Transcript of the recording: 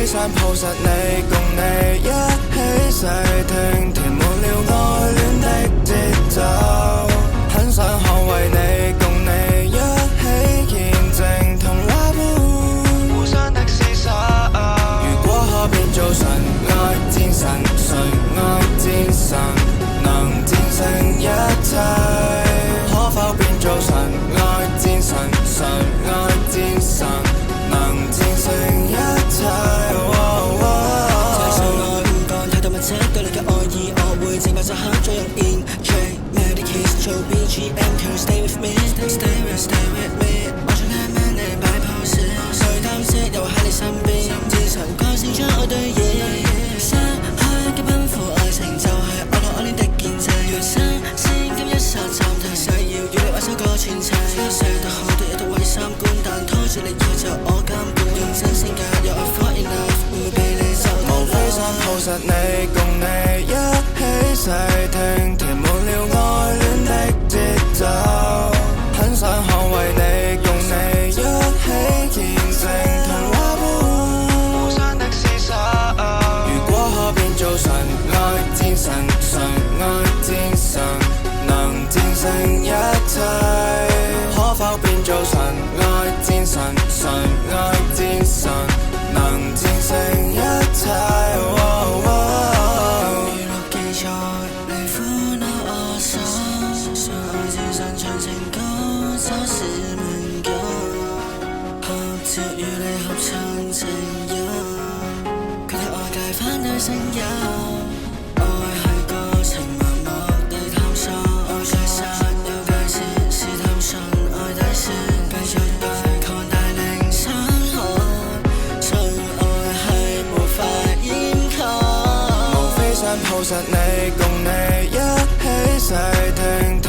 想抱實你，共你一起細聽，填滿了愛戀的節奏。很想捍衛你，共你一起見證同拉滿互相的廝守。如果可變做純愛戰神，純愛戰神，能戰勝一切。可否變做純愛戰神，純愛戰神，能戰勝一切。這相愛唔講太多物質，對你嘅愛意我會整爆這刻，再用 in Melody kiss 做 BGM，Can you stay with me？Stay with me， 我想聽聽你擺 pose， 誰擔心又喺你身邊，自曾改寫咗我對嘢，失去嘅奔赴愛情就係愛來愛戀的見證，讓心先今一剎暫停，誓要與你畫首歌傳情，寫得好多嘢都毀三觀，但拖住你要就我監管，用真性格又愛 fall in love， 會被你就無非想抱實你，共你一起細聽，填滿了愛戀的節奏。很想捍衛你，共你一起見證同拉滿互相的廝守。如果可變做純愛戰神，純愛戰神，能戰勝一切。可否變做純愛戰神，純愛戰神，能戰勝一切。娛樂記載你歡樂我所，純愛戰神唱情歌，走是滿歌，合照與你合唱情友，佢嘅外界反對聲優。愛係過程默默地探索，愛最實有界線是探尋愛底線，繼續對抗大令傷害，純愛係無法掩蓋。無非想抱實你，共你一起細聽。